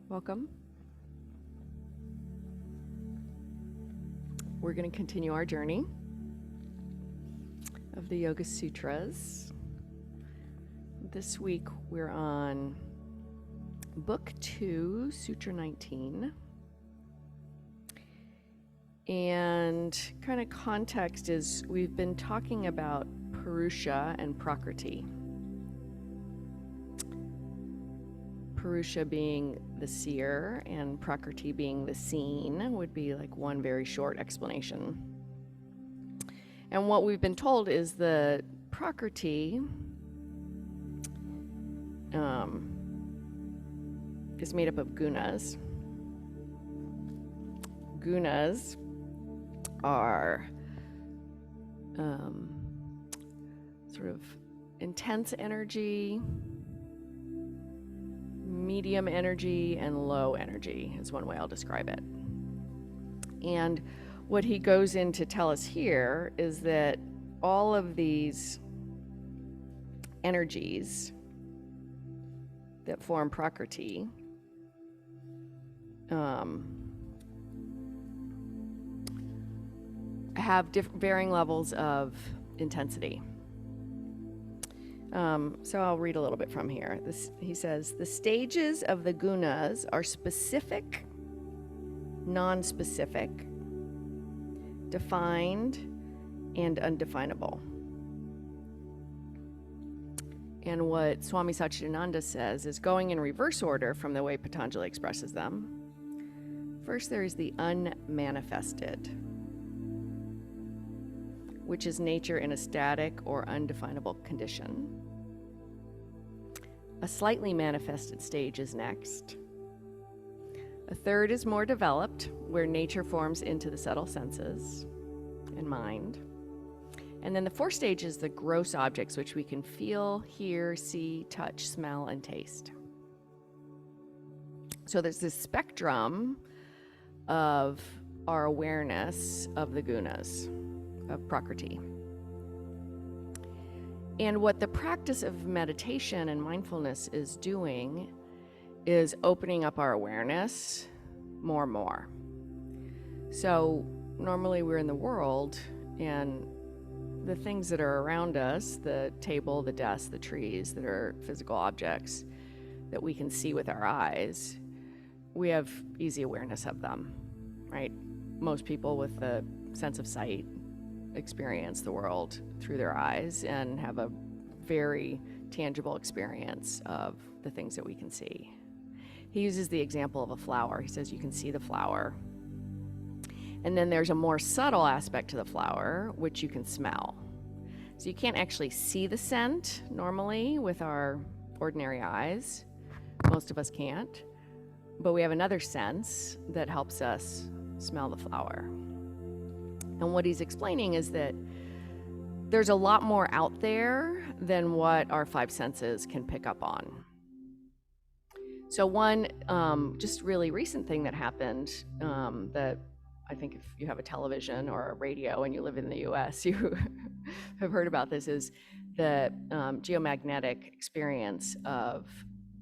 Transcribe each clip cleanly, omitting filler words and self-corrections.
Welcome. We're going to continue our journey of the Yoga Sutras. This week we're on Book 2, Sutra 19. And kind of context is we've been talking about Purusha and Prakriti. Purusha being the seer and Prakriti being the seen would be like one very short explanation. And what we've been told is the Prakriti is made up of gunas. Gunas are sort of intense energy, medium energy, and low energy is one way I'll describe it. And what he goes in to tell us here is that all of these energies that form Prakriti have varying levels of intensity. So I'll read a little bit from here. He says, the stages of the gunas are specific, non-specific, defined, and undefinable. And what Swami Satchidananda says is going in reverse order from the way Patanjali expresses them. First, there is the unmanifested, which is nature in a static or undefinable condition. A slightly manifested stage is next. A third is more developed, where nature forms into the subtle senses and mind. And then the fourth stage is the gross objects, which we can feel, hear, see, touch, smell, and taste. So there's this spectrum of our awareness of the gunas, of Prakriti. And what the practice of meditation and mindfulness is doing is opening up our awareness more and more. So normally we're in the world, and the things that are around us, the table, the desk, the trees that are physical objects that we can see with our eyes, we have easy awareness of them, right? Most people with the sense of sight experience the world through their eyes and have a very tangible experience of the things that we can see. He uses the example of a flower. He says you can see the flower. And then there's a more subtle aspect to the flower, which you can smell. So you can't actually see the scent normally with our ordinary eyes. Most of us can't. But we have another sense that helps us smell the flower. And what he's explaining is that there's a lot more out there than what our five senses can pick up on. So one just really recent thing that happened that I think if you have a television or a radio and you live in the US, you have heard about this, is the geomagnetic experience of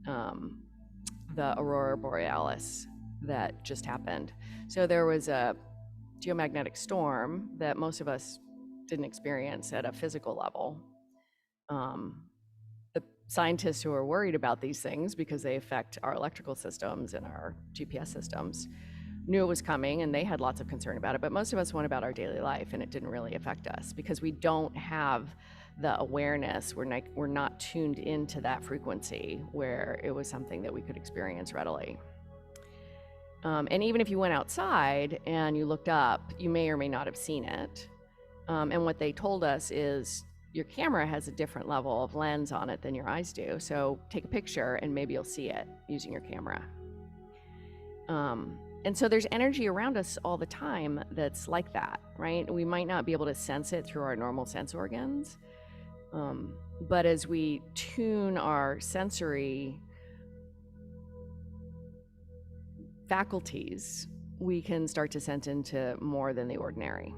the aurora borealis that just happened. So there was a geomagnetic storm that most of us didn't experience at a physical level. The scientists who are worried about these things because they affect our electrical systems and our GPS systems knew it was coming, and they had lots of concern about it, but most of us went about our daily life and it didn't really affect us because we don't have the awareness. We're not tuned into that frequency where it was something that we could experience readily. And even if you went outside and you looked up, you may or may not have seen it. And what they told us is your camera has a different level of lens on it than your eyes do. So take a picture and maybe you'll see it using your camera. And so there's energy around us all the time that's like that, right? We might not be able to sense it through our normal sense organs. But as we tune our sensory faculties, we can start to sense into more than the ordinary.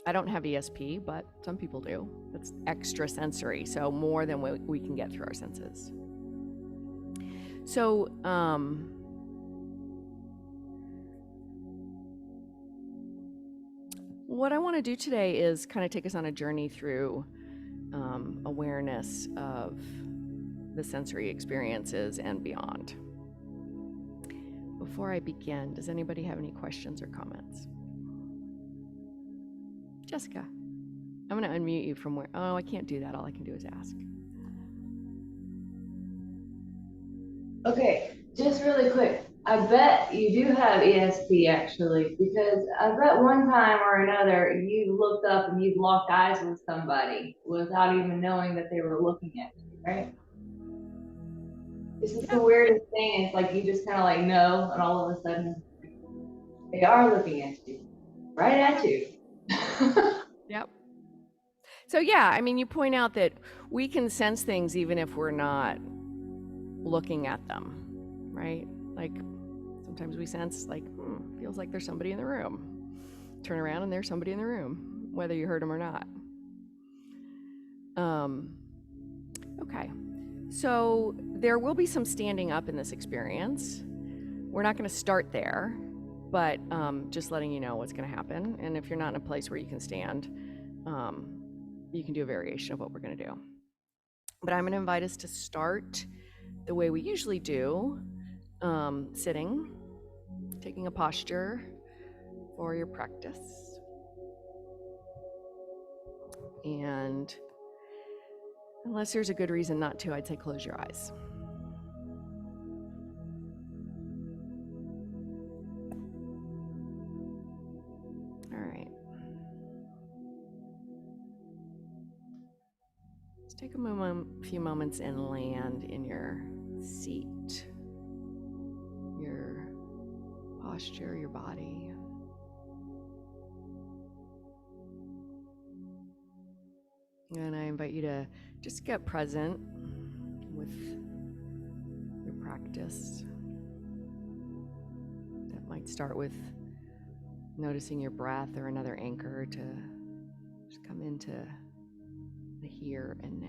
I don't have ESP, but some people do. It's extra sensory, so more than we can get through our senses. So, what I want to do today is kind of take us on a journey through awareness of the sensory experiences and beyond. Before I begin, does anybody have any questions or comments? Jessica, I'm going to unmute you from where? Oh, I can't do that. All I can do is ask. Okay, just really quick. I bet you do have ESP actually, because I bet one time or another you looked up and you locked eyes with somebody without even knowing that they were looking at you, right? This is the weirdest thing. It's like you just kind of like know, and all of a sudden they are looking at you, right at you. Yep. So yeah, I mean, you point out that we can sense things even if we're not looking at them, right? Like sometimes we sense like, feels like there's somebody in the room. Turn around and there's somebody in the room, whether you heard them or not. Okay, so there will be some standing up in this experience. We're not going to start there, but just letting you know what's going to happen. And if you're not in a place where you can stand, you can do a variation of what we're going to do. But I'm going to invite us to start the way we usually do, sitting, taking a posture for your practice. And unless there's a good reason not to, I'd say close your eyes. All right. Let's take a few moments and land in your seat, your posture, your body. And I invite you to just get present with your practice. That might start with noticing your breath or another anchor to just come into the here and now.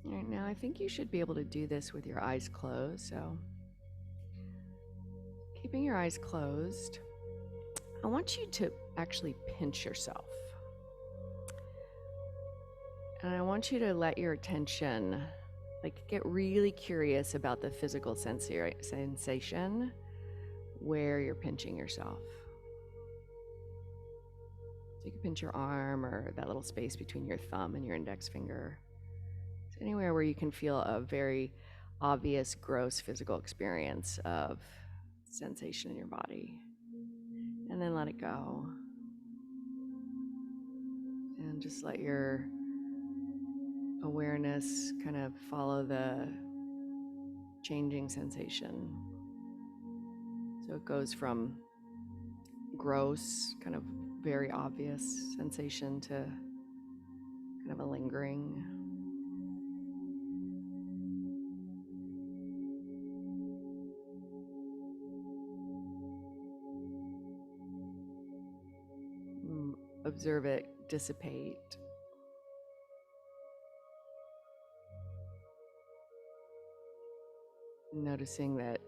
All right, now I think you should be able to do this with your eyes closed. So keeping your eyes closed, I want you to actually pinch yourself. And I want you to let your attention, get really curious about the physical sensation where you're pinching yourself. So you can pinch your arm or that little space between your thumb and your index finger. It's anywhere where you can feel a very obvious, gross physical experience of sensation in your body. And then let it go. And just let your awareness kind of follow the changing sensation. So it goes from gross, kind of very obvious sensation to kind of a lingering. Observe it dissipate. Noticing that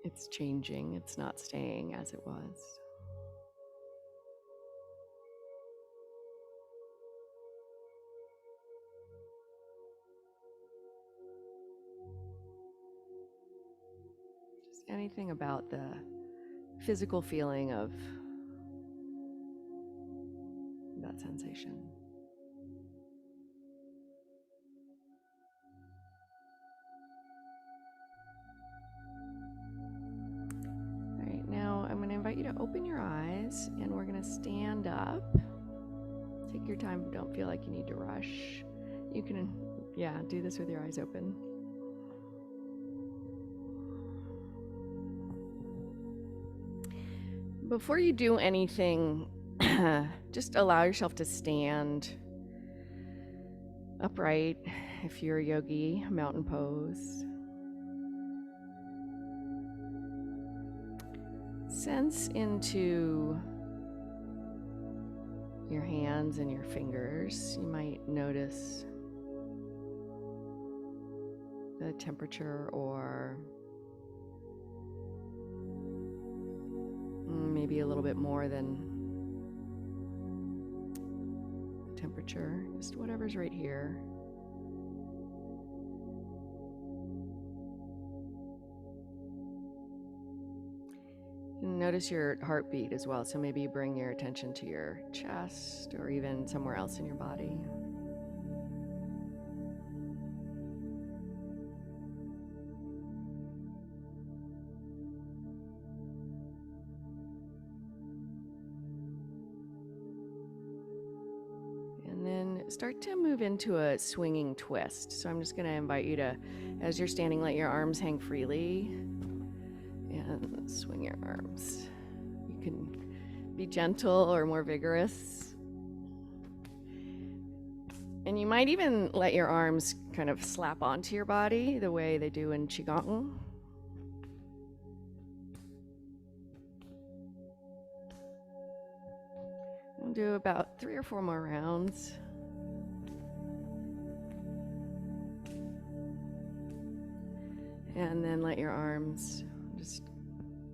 it's changing, it's not staying as it was. Just anything about the physical feeling of that sensation. All right, now I'm going to invite you to open your eyes and we're going to stand up. Take your time, don't feel like you need to rush. You can, do this with your eyes open. Before you do anything, just allow yourself to stand Upright, if you're a yogi, mountain pose. Sense into your hands and your fingers. You might notice the temperature, or maybe a little bit more than temperature, just whatever's right here. And notice your heartbeat as well. So maybe you bring your attention to your chest or even somewhere else in your body. And then start to move into a swinging twist. So I'm just going to invite you to, as you're standing, let your arms hang freely and swing your arms. You can be gentle or more vigorous. And you might even let your arms kind of slap onto your body the way they do in Qigong. We'll do about 3 or 4 more rounds. And then let your arms just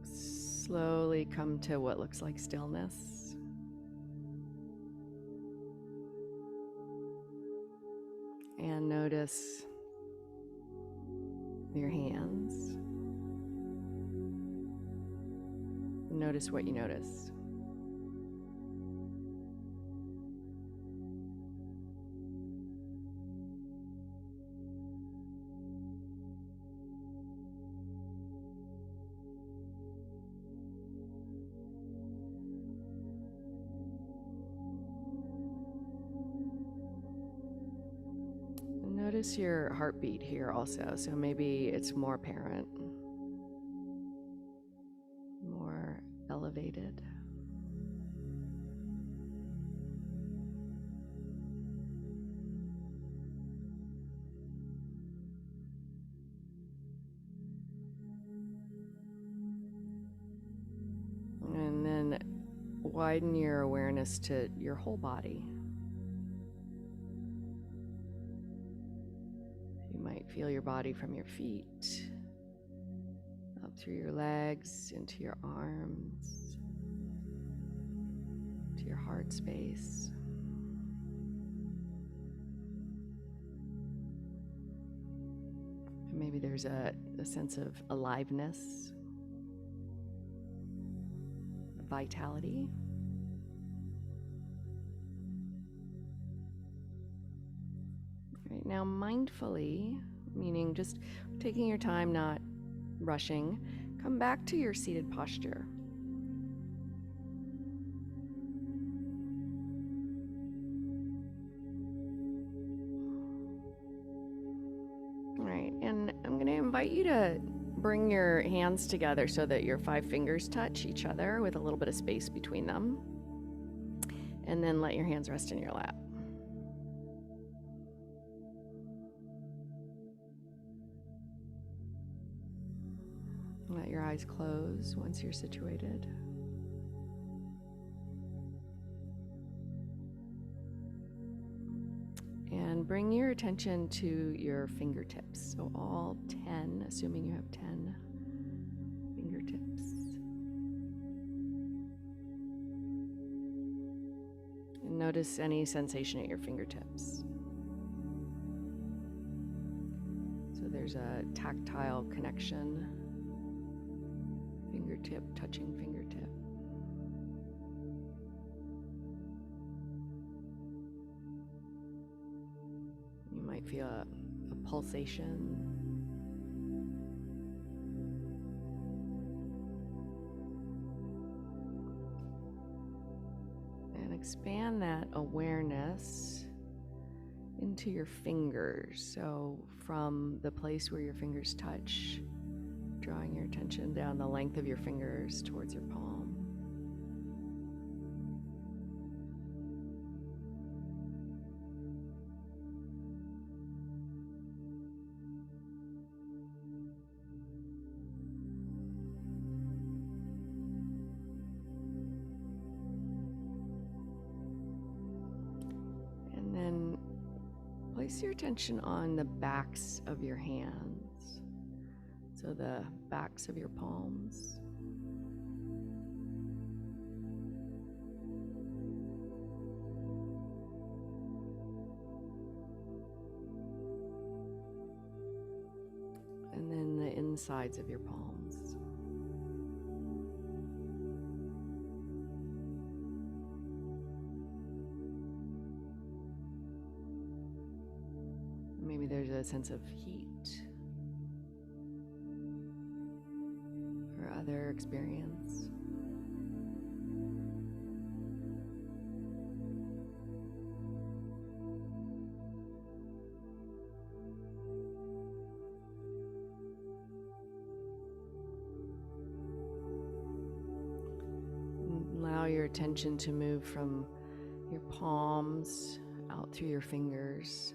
slowly come to what looks like stillness. And notice your hands. Notice what you notice. Notice your heartbeat here also, so maybe it's more apparent, more elevated. And then widen your awareness to your whole body. You might feel your body from your feet, up through your legs, into your arms, to your heart space. And maybe there's a sense of aliveness, vitality. Right now, mindfully, meaning just taking your time, not rushing, come back to your seated posture. All right, and I'm going to invite you to bring your hands together so that your 5 fingers touch each other with a little bit of space between them. And then let your hands rest in your lap. Let your eyes close once you're situated. And bring your attention to your fingertips. So all 10, assuming you have 10 fingertips. And notice any sensation at your fingertips. So there's a tactile connection. Fingertip touching fingertip. You might feel a pulsation. And expand that awareness into your fingers. So from the place where your fingers touch, drawing your attention down the length of your fingers towards your palm. And then place your attention on the backs of your hands. So the backs of your palms. And then the insides of your palms. Maybe there's a sense of heat or other experience. Allow your attention to move from your palms out through your fingers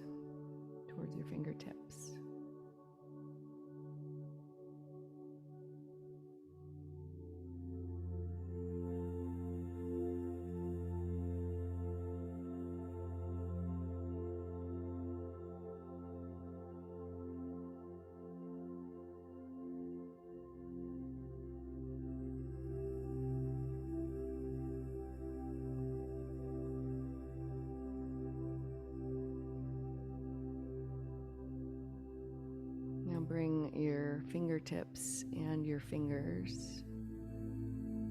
towards your fingertips. Bring your fingertips and your fingers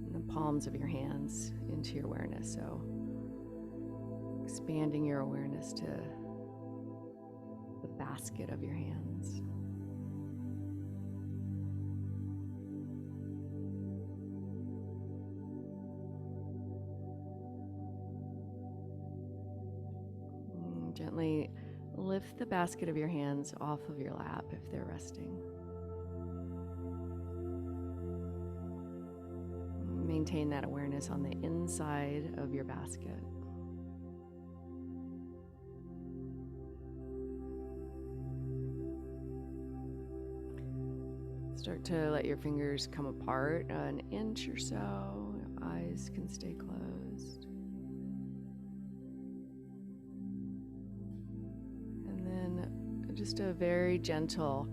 and the palms of your hands into your awareness. So expanding your awareness to the basket of your hands. Gently lift the basket of your hands off of your lap if they're resting. Maintain that awareness on the inside of your basket. Start to let your fingers come apart an inch or so. Eyes can stay closed. Just a very gentle,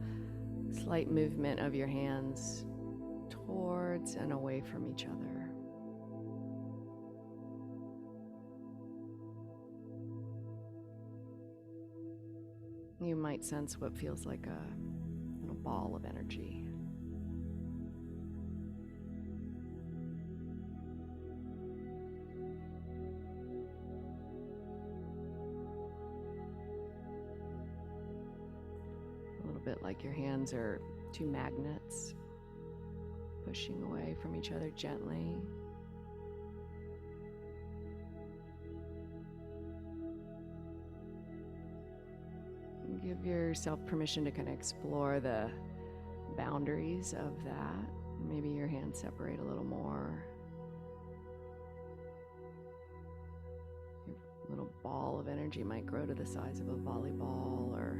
slight movement of your hands towards and away from each other. You might sense what feels like a little ball of energy. Bit like your hands are two magnets pushing away from each other gently. And give yourself permission to kind of explore the boundaries of that. Maybe your hands separate a little more. Your little ball of energy might grow to the size of a volleyball or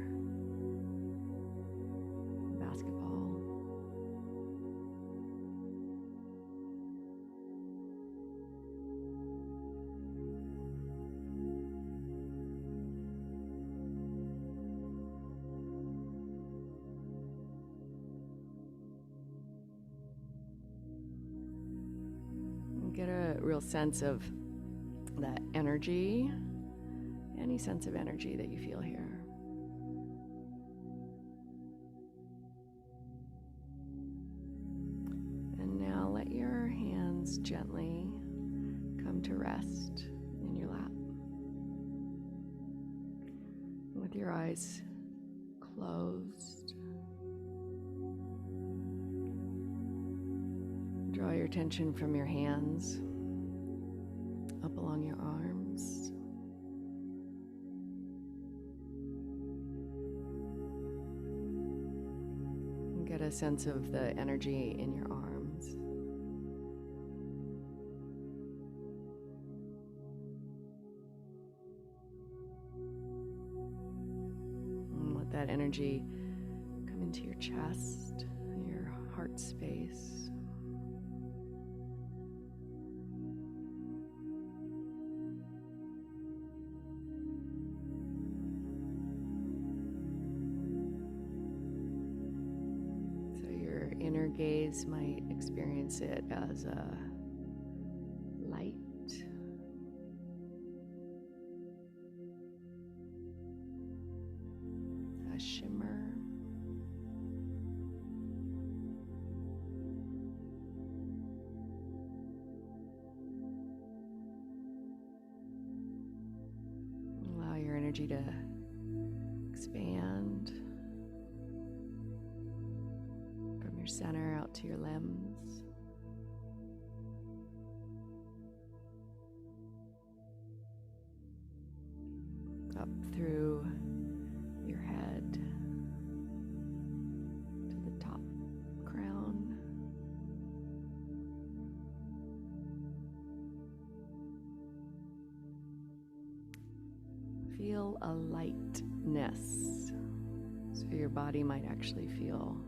basketball. Get a real sense of that energy, any sense of energy that you feel here. Gently come to rest in your lap. With your eyes closed, draw your attention from your hands up along your arms. And get a sense of the energy in your arms. That energy come into your chest, your heart space. gaze might experience it as a light, a shimmer. Allow your energy to expand from your center out to your limbs. Up through your head to the top crown. Feel a lightness. So your body might actually feel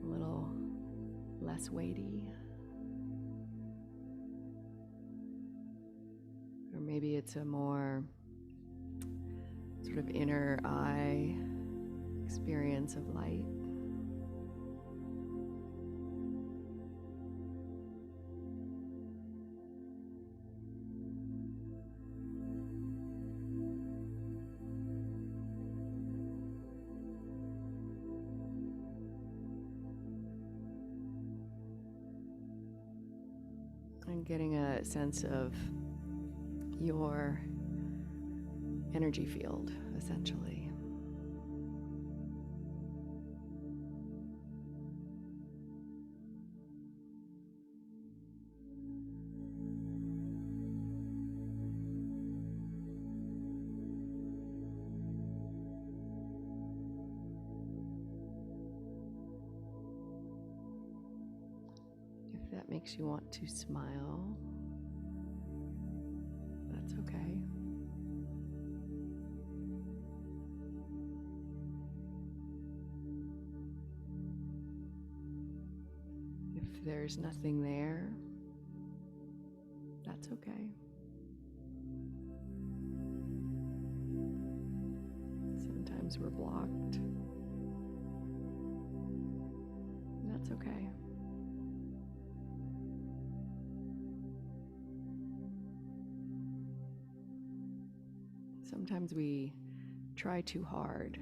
a little less weighty. Or maybe it's a more sort of inner eye experience of light. And getting a sense of your energy field, essentially. If that makes you want to smile, that's okay. If there's nothing there, that's okay. Sometimes we're blocked. That's okay. Sometimes we try too hard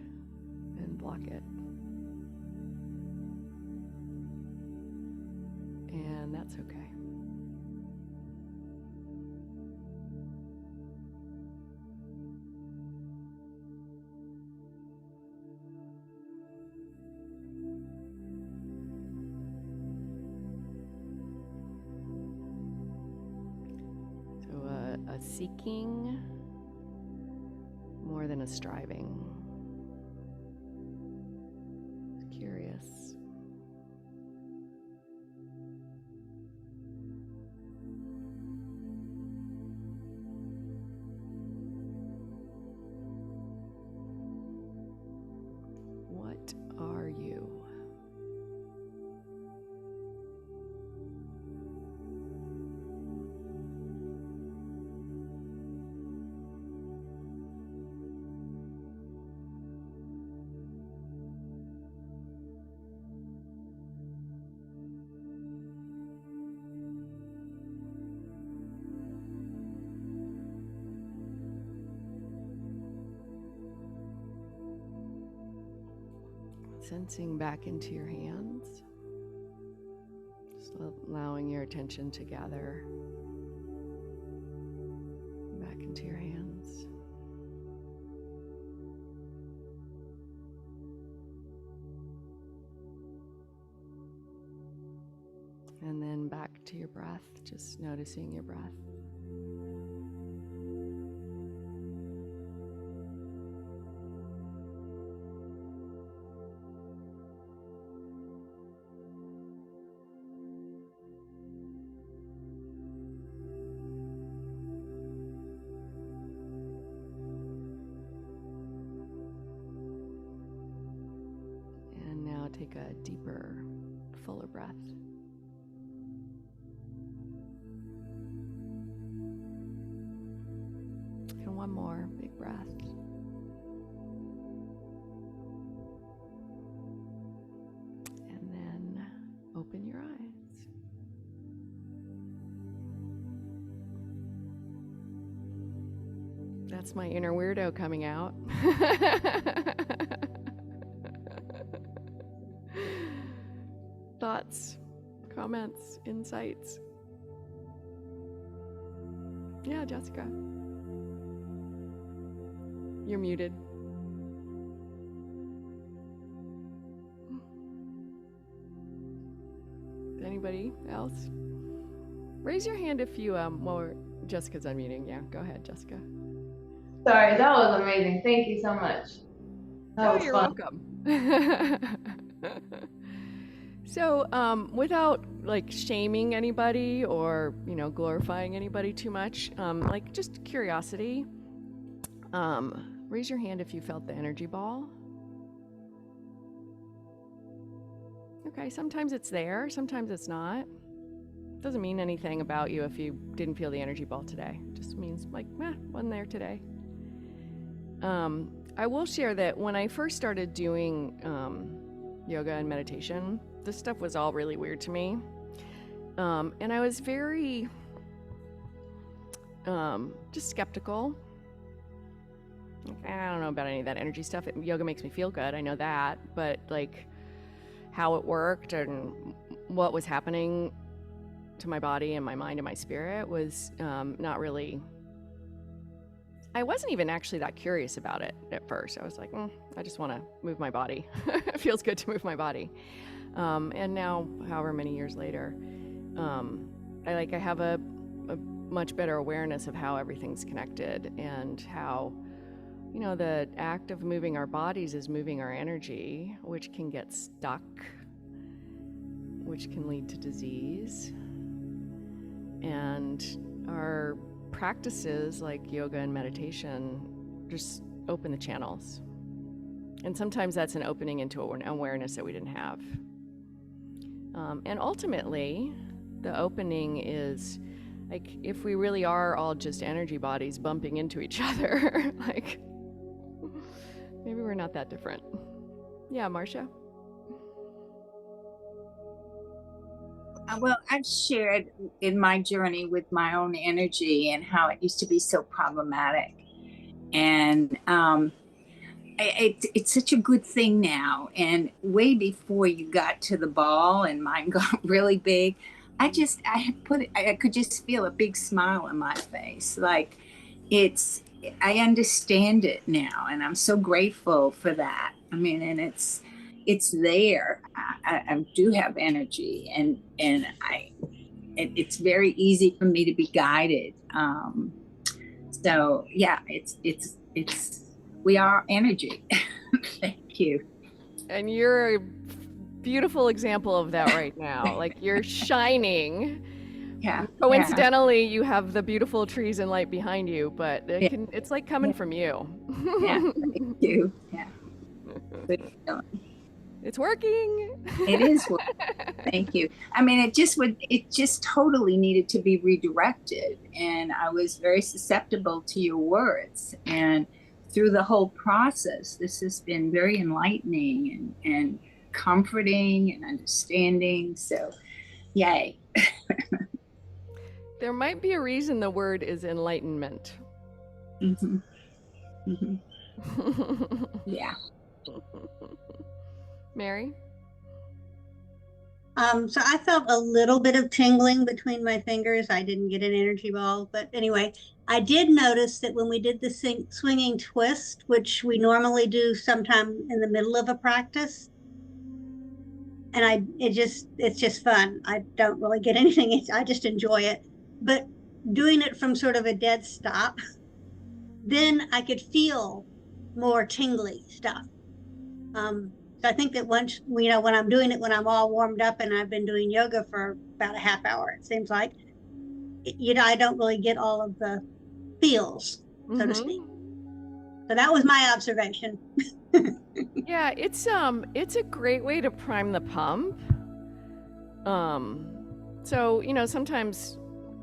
and block it. And that's okay. So a seeking more than a striving. Curious. What are you? Sensing back into your hands, just allowing your attention to gather back into your hands. And then back to your breath, just noticing your breath. Take a deeper, fuller breath. And one more big breath. And then Open your eyes. That's my inner weirdo coming out. Thoughts, comments, insights? Yeah, Jessica. You're muted. Anybody else? Raise your hand if you Jessica's unmuting. Yeah, go ahead, Jessica. Sorry, that was amazing. Thank you so much. That was you're fun. welcome. So, without like shaming anybody or, glorifying anybody too much, like just curiosity, raise your hand if you felt the energy ball. Okay, sometimes it's there, sometimes it's not. Doesn't mean anything about you if you didn't feel the energy ball today. It just means like, wasn't there today. I will share that when I first started doing yoga and meditation, this stuff was all really weird to me. And I was very just skeptical. I don't know about any of that energy stuff. Yoga makes me feel good, I know that, but like how it worked and what was happening to my body and my mind and my spirit was not really. I wasn't even actually that curious about it at first. I was like, I just want to move my body. It feels good to move my body. And now, however many years later, I have a much better awareness of how everything's connected and how, the act of moving our bodies is moving our energy, which can get stuck, which can lead to disease. And our practices like yoga and meditation just open the channels. And sometimes that's an opening into an awareness that we didn't have. And ultimately, the opening is like if we really are all just energy bodies bumping into each other, like maybe we're not that different. Yeah, Marcia? Well, I've shared in my journey with my own energy and how it used to be so problematic. And it's such a good thing now. And way before you got to the ball and mine got really big, I could just feel a big smile on my face. Like I understand it now. And I'm so grateful for that. I mean, and it's there. I do have energy and it's very easy for me to be guided. So yeah, it's we are energy. Thank you. And you're a beautiful example of that right now. Like you're shining. Yeah. Coincidentally, you have the beautiful trees and light behind you, but it's like coming from you. Yeah. Thank you. Yeah. It's working. It is working. Thank you. I mean, it just totally needed to be redirected. And I was very susceptible to your words. And through the whole process, this has been very enlightening and comforting and understanding. So, yay. There might be a reason the word is enlightenment. Mm-hmm. Mm-hmm. Yeah. Mary? So I felt a little bit of tingling between my fingers. I didn't get an energy ball, but anyway, I did notice that when we did the swinging twist, which we normally do sometime in the middle of a practice, and it's just fun. I don't really get anything. I just enjoy it. But doing it from sort of a dead stop, then I could feel more tingly stuff. So I think that once, when I'm doing it, when I'm all warmed up and I've been doing yoga for about a half hour, it seems like, I don't really get all of the feels, so to speak. So that was my observation. Yeah, it's a great way to prime the pump. So, sometimes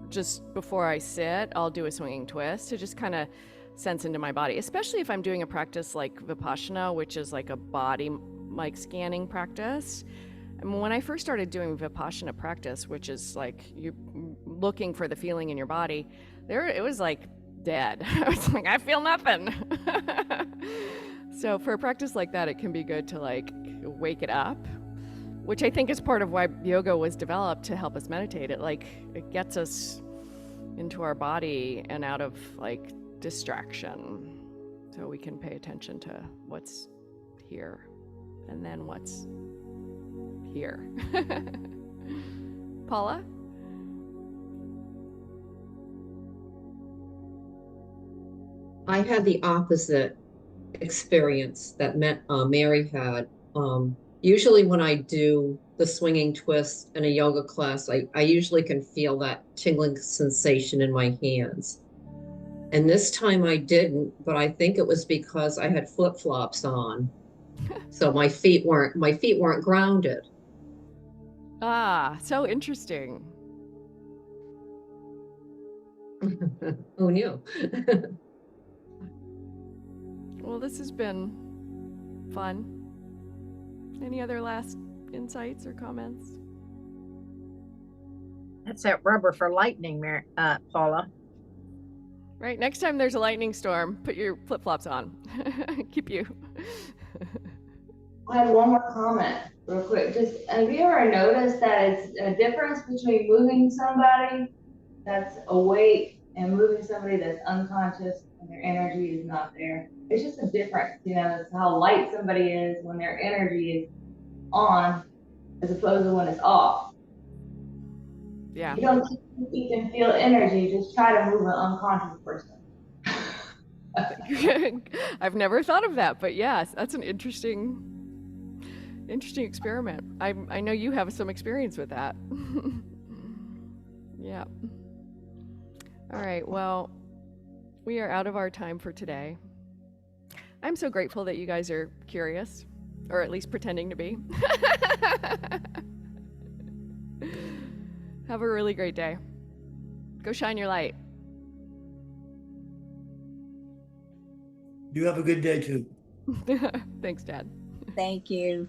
just before I sit, I'll do a swinging twist to just kind of sense into my body, especially if I'm doing a practice like Vipassana, which is like a body like scanning practice. And when I first started doing Vipassana practice, which is like you looking for the feeling in your body, it was like dead. I was like, I feel nothing. So for a practice like that, it can be good to like wake it up, which I think is part of why yoga was developed, to help us meditate. It gets us into our body and out of like distraction, so we can pay attention to what's here and then what's here. Paula? I had the opposite experience that Mary had. Usually when I do the swinging twist in a yoga class, I usually can feel that tingling sensation in my hands. And this time I didn't, but I think it was because I had flip-flops on. So my feet weren't grounded. Ah, so interesting. Who knew? Well, this has been fun. Any other last insights or comments? That's that rubber for lightning, Paula. Right, next time there's a lightning storm, put your flip-flops on. Keep you. I had one more comment real quick. Just, have you ever noticed that it's a difference between moving somebody that's awake and moving somebody that's unconscious and their energy is not there? It's just a difference, it's how light somebody is when their energy is on as opposed to when it's off. Yeah. You don't think you can feel energy, just try to move an unconscious person. I've never thought of that, but yes, that's an interesting experiment. I know you have some experience with that. Yeah. All right, well, we are out of our time for today. I'm so grateful that you guys are curious, or at least pretending to be. Have a really great day. Go shine your light. You have a good day too. Thanks, Dad. Thank you.